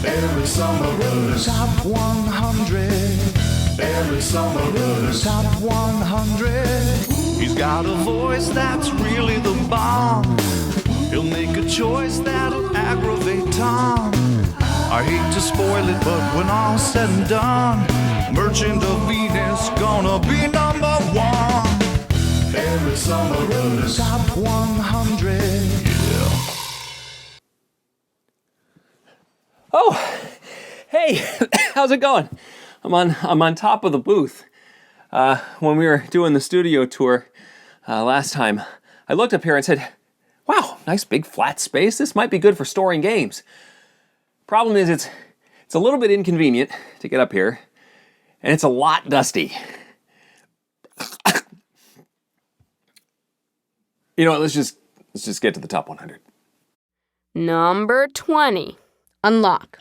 Every summer Top 100. Every summer Top 100. He's got a voice that's really the bomb. He'll make a choice that'll aggravate Tom. I hate to spoil it, but when all's said and done, Merchant of Venus gonna be number one. Every summer Top 100. Oh, hey, how's it going? I'm on top of the booth. When we were doing the studio tour last time, I looked up here and said, wow, nice big flat space. This might be good for storing games. Problem is it's a little bit inconvenient to get up here, and it's a lot dusty. You know what, let's just get to the top 100. Number 20. Unlock.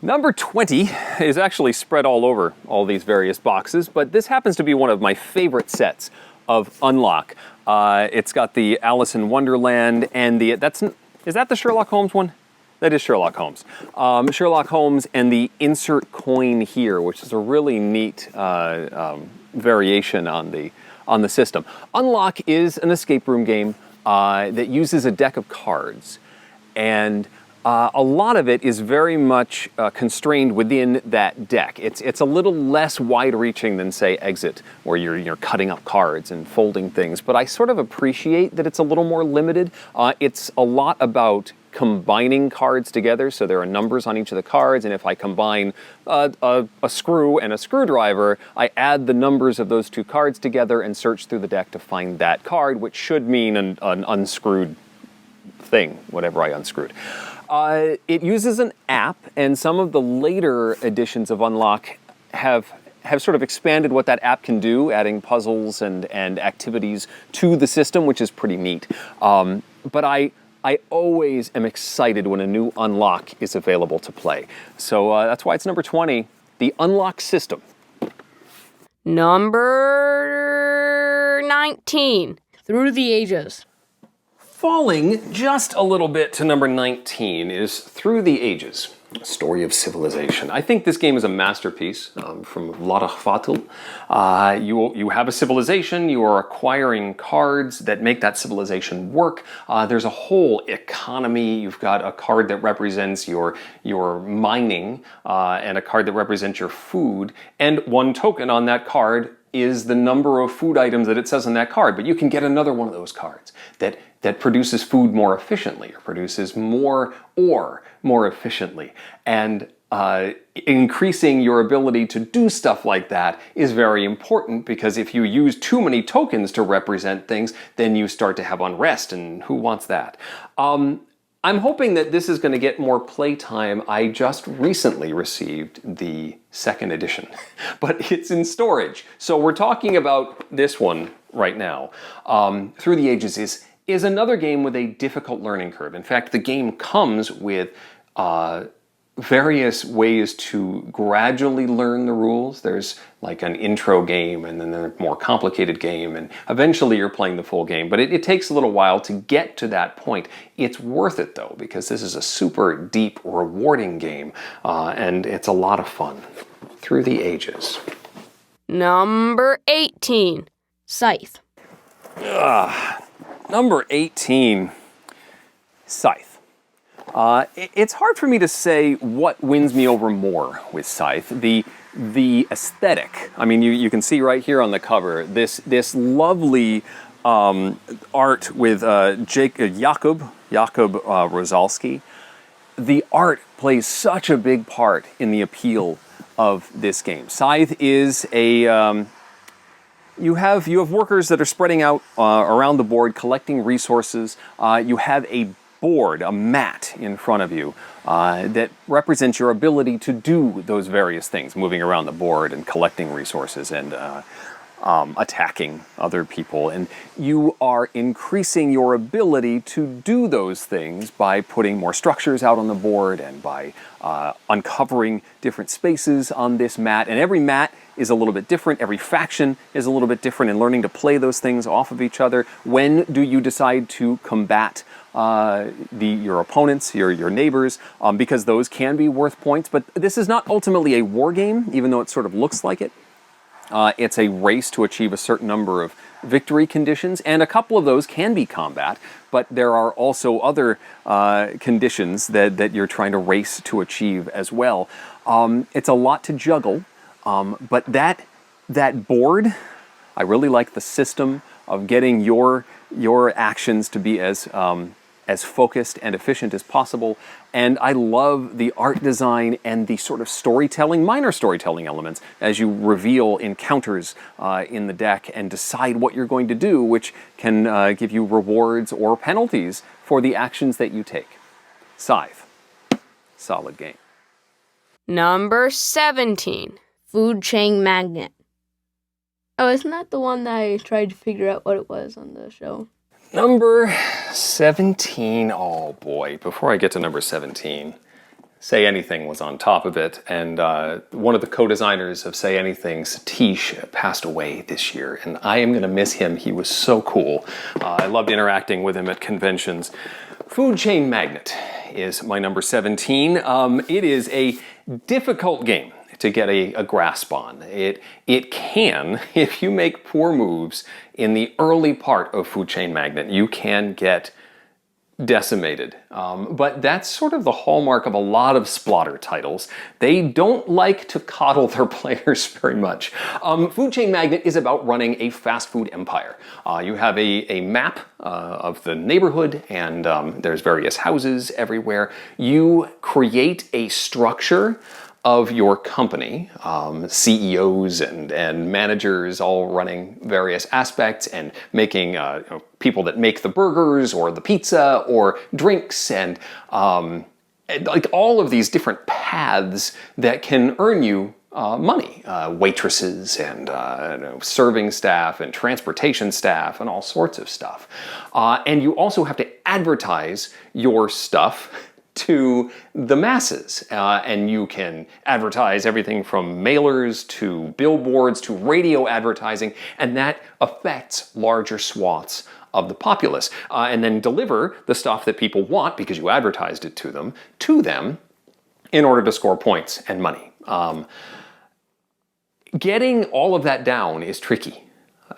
Number 20 is actually spread all over all these various boxes, but this happens to be one of my favorite sets of Unlock. It's got the Alice in Wonderland and is that the Sherlock Holmes one? That is Sherlock Holmes. Sherlock Holmes and the insert coin here, which is a really neat variation on the system. Unlock is an escape room game that uses a deck of cards, and a lot of it is very much constrained within that deck. It's a little less wide-reaching than, say, Exit, where you're cutting up cards and folding things. But I sort of appreciate that it's a little more limited. It's a lot about combining cards together, so there are numbers on each of the cards, and if I combine a screw and a screwdriver, I add the numbers of those two cards together and search through the deck to find that card, which should mean an unscrewed thing, whatever I unscrewed. It uses an app, and some of the later editions of Unlock have sort of expanded what that app can do, adding puzzles and activities to the system, which is pretty neat. But I always am excited when a new Unlock is available to play. So that's why it's number 20, the Unlock system. Number 19. Through the Ages. Falling just a little bit to number 19 is Through the Ages, a story of civilization. I think this game is a masterpiece from Lara Fatul. You have a civilization, you are acquiring cards that make that civilization work. There's a whole economy. You've got a card that represents your mining and a card that represents your food, and one token on that card is the number of food items that it says on that card. But you can get another one of those cards that produces food more efficiently, or produces more ore more efficiently. And increasing your ability to do stuff like that is very important, because if you use too many tokens to represent things, then you start to have unrest, and who wants that? I'm hoping that this is going to get more playtime. I just recently received the second edition, but it's in storage. So we're talking about this one right now. Through the Ages is another game with a difficult learning curve. In fact, the game comes with various ways to gradually learn the rules. There's like an intro game, and then a more complicated game, and eventually you're playing the full game. But it takes a little while to get to that point. It's worth it though, because this is a super deep, rewarding game, and it's a lot of fun. Through the Ages. Number 18. Scythe. Number 18, Scythe. It's hard for me to say what wins me over more with Scythe. The aesthetic. I mean, you can see right here on the cover this lovely art with Jakub Rosalski. The art plays such a big part in the appeal of this game. Scythe is a you have workers that are spreading out around the board, collecting resources. You have a board, a mat in front of you that represents your ability to do those various things, moving around the board and collecting resources and attacking other people. And you are increasing your ability to do those things by putting more structures out on the board and by uncovering different spaces on this mat. And every mat is a little bit different. Every faction is a little bit different, and learning to play those things off of each other. When do you decide to combat your opponents, your neighbors, because those can be worth points. But this is not ultimately a war game, even though it sort of looks like it. It's a race to achieve a certain number of victory conditions, and a couple of those can be combat, but there are also other conditions that you're trying to race to achieve as well. It's a lot to juggle, but that board, I really like the system of getting your actions to be as focused and efficient as possible. And I love the art design and the sort of storytelling, minor storytelling elements, as you reveal encounters in the deck and decide what you're going to do, which can give you rewards or penalties for the actions that you take. Scythe. Solid game. Number 17. Food chain magnet. Oh, isn't that the one that I tried to figure out what it was on the show? Number 17, oh boy, before I get to number 17, Say Anything was on top of it, and one of the co-designers of Say Anything, Satish, passed away this year, and I am going to miss him. He was so cool. I loved interacting with him at conventions. Food Chain Magnet is my number 17. It is a difficult game to get a grasp on. It can, if you make poor moves in the early part of Food Chain Magnet, you can get decimated. But that's sort of the hallmark of a lot of Splotter titles. They don't like to coddle their players very much. Food Chain Magnet is about running a fast food empire. You have a map of the neighborhood, and there's various houses everywhere. You create a structure of your company, CEOs and managers all running various aspects and making people that make the burgers or the pizza or drinks and like all of these different paths that can earn you money. Waitresses and serving staff and transportation staff and all sorts of stuff. And you also have to advertise your stuff to the masses. And you can advertise everything from mailers to billboards to radio advertising, and that affects larger swaths of the populace. And then deliver the stuff that people want, because you advertised it to them in order to score points and money. Getting all of that down is tricky.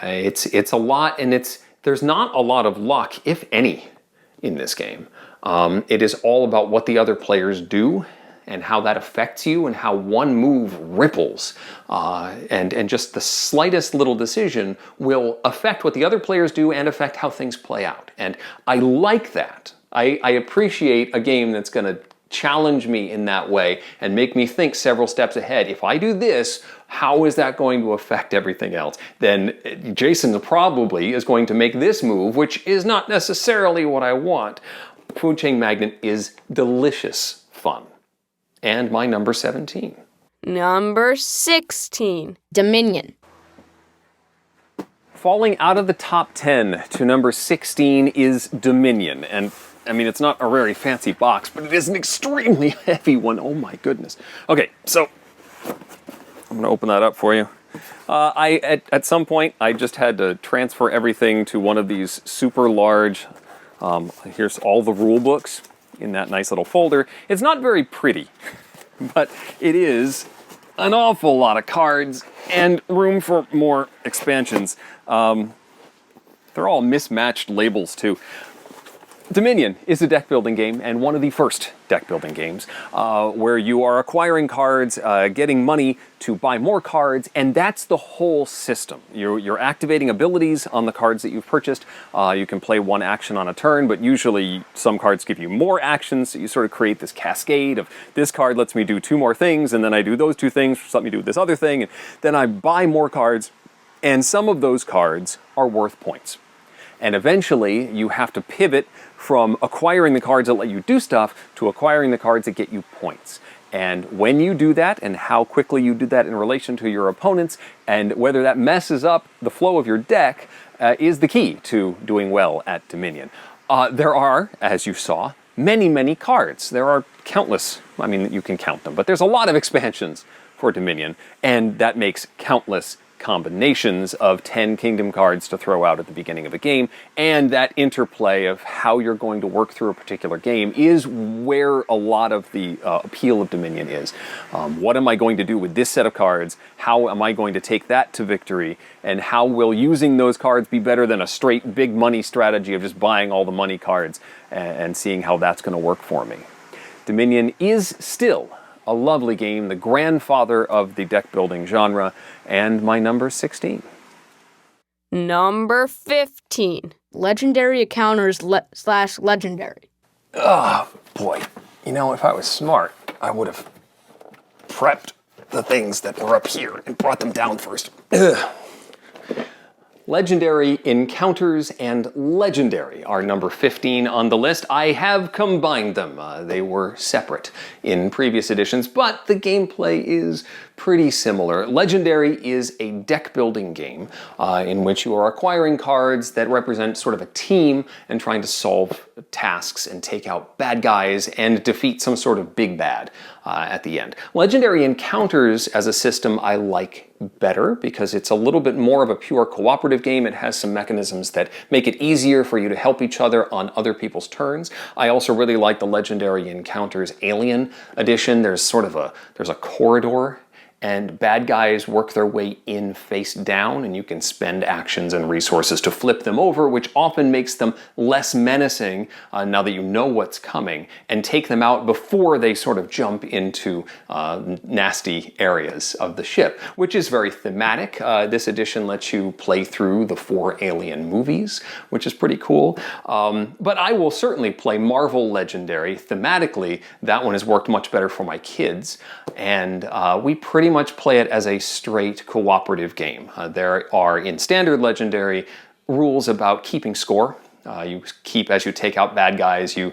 It's a lot, and there's not a lot of luck, if any, in this game. It is all about what the other players do and how that affects you and how one move ripples. And just the slightest little decision will affect what the other players do and affect how things play out. And I like that. I appreciate a game that's going to challenge me in that way and make me think several steps ahead. If I do this, how is that going to affect everything else? Then Jason probably is going to make this move, which is not necessarily what I want. Food Chain Magnet is delicious fun. And my number 17. Number 16. Dominion. Falling out of the top 10 to number 16 is Dominion. And I mean, it's not a very fancy box, but it is an extremely heavy one. Oh my goodness. Okay, so I'm going to open that up for you. At some point, I just had to transfer everything to one of these super large. Here's all the rule books in that nice little folder. It's not very pretty, but it is an awful lot of cards and room for more expansions. They're all mismatched labels too. Dominion is a deck building game, and one of the first deck building games, where you are acquiring cards, getting money to buy more cards, and that's the whole system. You're activating abilities on the cards that you've purchased. You can play one action on a turn, but usually some cards give you more actions, so you sort of create this cascade of this card lets me do 2 more things, and then I do those 2 things, which let me do this other thing, and then I buy more cards, and some of those cards are worth points. And eventually, you have to pivot from acquiring the cards that let you do stuff to acquiring the cards that get you points. And when you do that, and how quickly you do that in relation to your opponents, and whether that messes up the flow of your deck, is the key to doing well at Dominion. There are, as you saw, many, many cards. There are countless, I mean, you can count them, but there's a lot of expansions for Dominion, and that makes countless combinations of 10 Kingdom cards to throw out at the beginning of a game, and that interplay of how you're going to work through a particular game is where a lot of the appeal of Dominion is. What am I going to do with this set of cards? How am I going to take that to victory? And how will using those cards be better than a straight big money strategy of just buying all the money cards and seeing how that's going to work for me? Dominion is still a lovely game, the grandfather of the deck building genre, and my number 16. Number 15. Legendary encounters slash legendary. Oh, boy. You know, if I was smart, I would have prepped the things that were up here and brought them down first. Ugh. Legendary encounters and legendary are number 15 on the list. I have combined them. They were separate in previous editions, but the gameplay is pretty similar. Legendary is a deck building game in which you are acquiring cards that represent sort of a team and trying to solve tasks and take out bad guys and defeat some sort of big bad at the end. Legendary encounters as a system I like better because it's a little bit more of a pure cooperative game. It has some mechanisms that make it easier for you to help each other on other people's turns. I also really like the Legendary Encounters Alien Edition. There's a corridor, and bad guys work their way in face down, and you can spend actions and resources to flip them over, which often makes them less menacing now that you know what's coming, and take them out before they sort of jump into nasty areas of the ship, which is very thematic. This edition lets you play through the 4 Alien movies, which is pretty cool. But I will certainly play Marvel Legendary. Thematically, that one has worked much better for my kids, and we pretty much play it as a straight cooperative game. There are, in standard Legendary, rules about keeping score. You keep, as you take out bad guys, you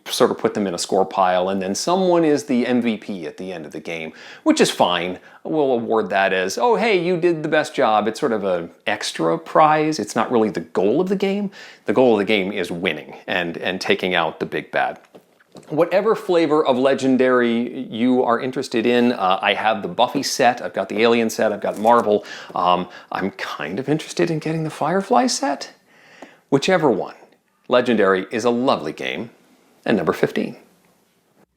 sort of put them in a score pile, and then someone is the MVP at the end of the game, which is fine. We'll award that as, oh, hey, you did the best job. It's sort of an extra prize. It's not really the goal of the game. The goal of the game is winning and taking out the big bad. Whatever flavor of Legendary you are interested in, I have the Buffy set, I've got the Alien set, I've got Marvel. I'm kind of interested in getting the Firefly set. Whichever one. Legendary is a lovely game. And number 15.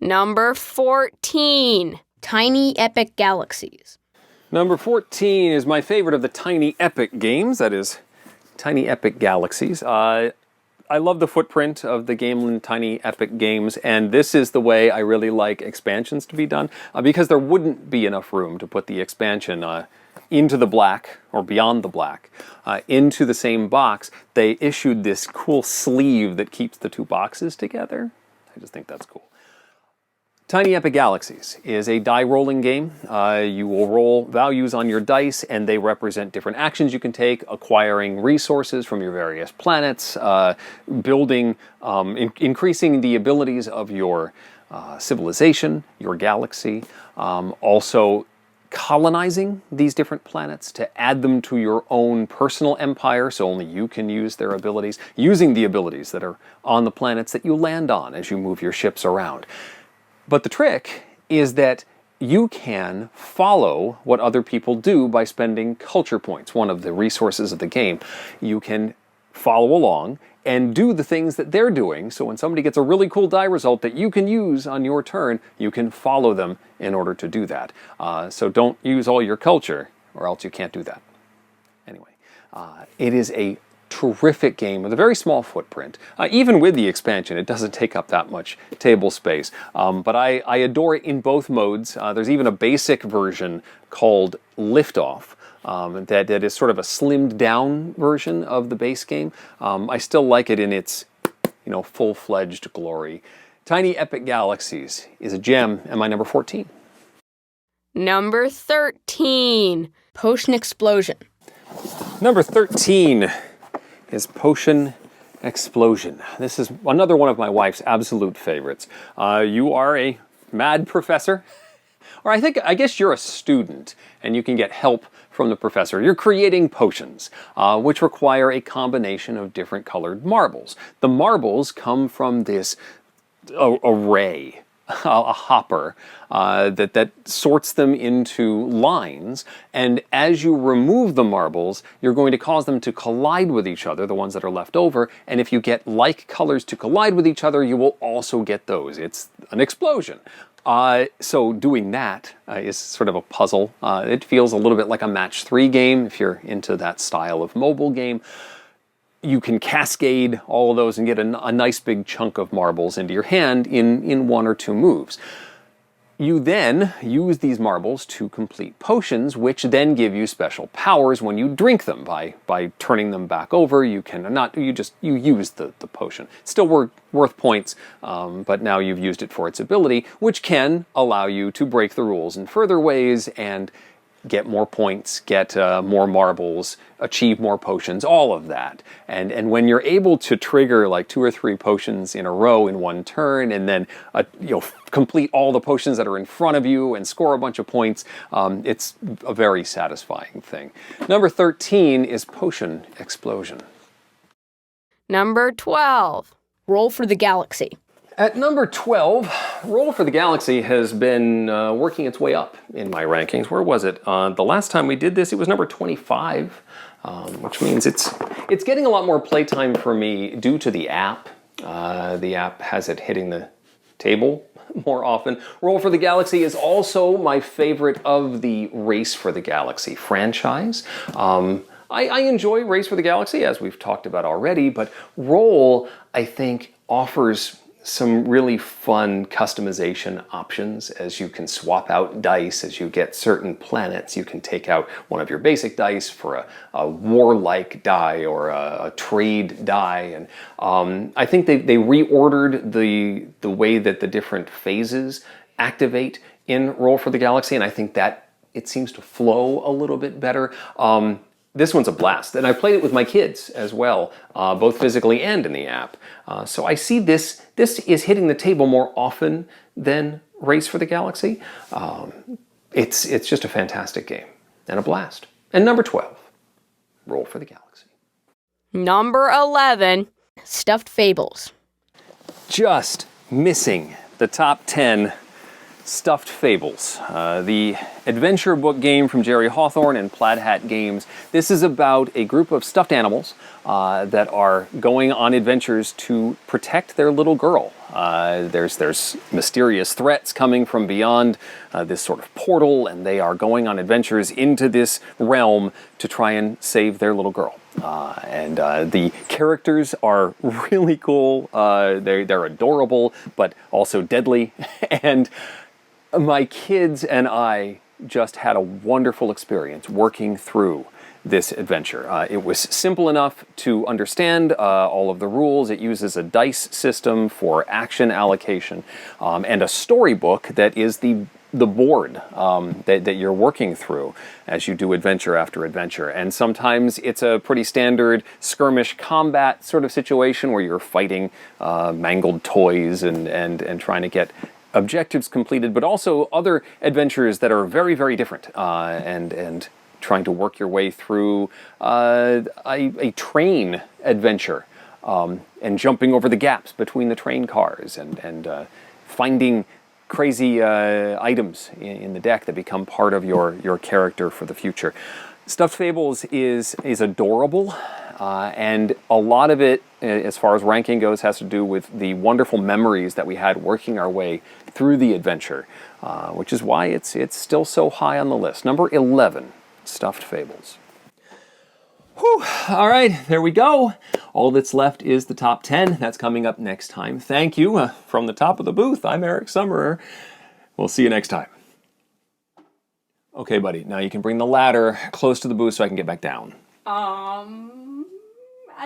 Number 14. Tiny Epic Galaxies. Number 14 is my favorite of the Tiny Epic games, that is Tiny Epic Galaxies. I love the footprint of the Gamelin Tiny Epic games, and this is the way I really like expansions to be done, because there wouldn't be enough room to put the expansion into the black, or beyond the black, into the same box. They issued this cool sleeve that keeps the two boxes together. I just think that's cool. Tiny Epic Galaxies is a die-rolling game. You will roll values on your dice, and they represent different actions you can take, acquiring resources from your various planets, building, increasing the abilities of your civilization, your galaxy, also colonizing these different planets to add them to your own personal empire so only you can use their abilities, using the abilities that are on the planets that you land on as you move your ships around. But the trick is that you can follow what other people do by spending culture points, one of the resources of the game. You can follow along and do the things that they're doing, so when somebody gets a really cool die result that you can use on your turn, you can follow them in order to do that. So don't use all your culture, or else you can't do that. Anyway, it is a terrific game with a very small footprint. Even with the expansion, it doesn't take up that much table space. But I adore it in both modes. There's even a basic version called Liftoff that is sort of a slimmed down version of the base game. I still like it in its full-fledged glory. Tiny Epic Galaxies is a gem, and my number 14. Number 13. Potion Explosion. Number 13 is Potion Explosion. This is another one of my wife's absolute favorites. You are a mad professor. Or I guess you're a student and you can get help from the professor. You're creating potions, which require a combination of different colored marbles. The marbles come from this array, a hopper, that sorts them into lines, and as you remove the marbles, you're going to cause them to collide with each other, the ones that are left over, and if you get like colors to collide with each other, you will also get those. It's an explosion. So doing that is sort of a puzzle. It feels a little bit like a match 3 game if you're into that style of mobile game. You can cascade all of those and get a nice big chunk of marbles into your hand in 1 or 2 moves. You then use these marbles to complete potions, which then give you special powers when you drink them. By turning them back over, you use the potion. Still worth points, but now you've used it for its ability, which can allow you to break the rules in further ways and get more points, get more marbles, achieve more potions, all of that. And when you're able to trigger like 2 or 3 potions in a row in one turn, and then complete all the potions that are in front of you and score a bunch of points, it's a very satisfying thing. Number 13 is Potion Explosion. Number 12. Roll for the Galaxy. At number 12, Roll for the Galaxy has been working its way up in my rankings. Where was it? The last time we did this, it was number 25, which means it's getting a lot more playtime for me due to the app. The app has it hitting the table more often. Roll for the Galaxy is also my favorite of the Race for the Galaxy franchise. I enjoy Race for the Galaxy, as we've talked about already, but Roll, I think, offers some really fun customization options as you can swap out dice as you get certain planets. You can take out one of your basic dice for a warlike die or a trade die. And I think they reordered the way that the different phases activate in Roll for the Galaxy, and I think that it seems to flow a little bit better. This one's a blast, and I played it with my kids as well, both physically and in the app. So I see this is hitting the table more often than Race for the Galaxy. It's just a fantastic game and a blast. And number 12, Roll for the Galaxy. Number 11. Stuffed Fables. Just missing the top 10 Stuffed Fables, the adventure book game from Jerry Hawthorne and Plaid Hat Games. This is about a group of stuffed animals that are going on adventures to protect their little girl. There's mysterious threats coming from beyond this sort of portal, and they are going on adventures into this realm to try and save their little girl. And the characters are really cool. They're adorable, but also deadly. And my kids and I just had a wonderful experience working through this adventure. It was simple enough to understand all of the rules. It uses a dice system for action allocation and a storybook that is the board that you're working through as you do adventure after adventure. And sometimes it's a pretty standard skirmish combat sort of situation where you're fighting mangled toys and trying to get objectives completed, but also other adventures that are very, very different and trying to work your way through a train adventure and jumping over the gaps between the train cars and finding crazy items in the deck that become part of your character for the future. Stuffed Fables is adorable, and a lot of it, as far as ranking goes, has to do with the wonderful memories that we had working our way through the adventure, which is why it's still so high on the list. Number 11, Stuffed Fables. Whew. All right, there we go. All that's left is the top 10. That's coming up next time. Thank you. From the top of the booth, I'm Eric Summerer. We'll see you next time. Okay, buddy, now you can bring the ladder close to the booth so I can get back down. I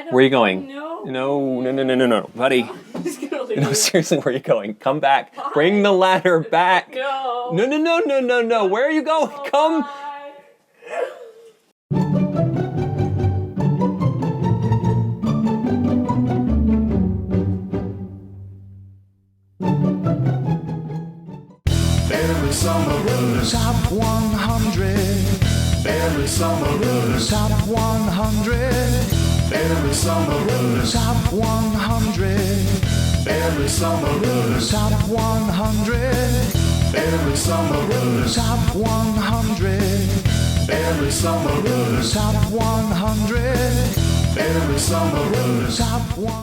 don't Where are you going? know. No, buddy. I'm just gonna leave. No, seriously, where are you going? Come back. Bring the ladder back. No. No. Where are you going? Come. Bye. Every summer runners. Top 100. Every summer runners. Top 100. Every summer runners. Top 100. Every summer runners. Top 100. Every summer runners. Top 100. Every summer runners. Top 100. Every summer runners. Top 100.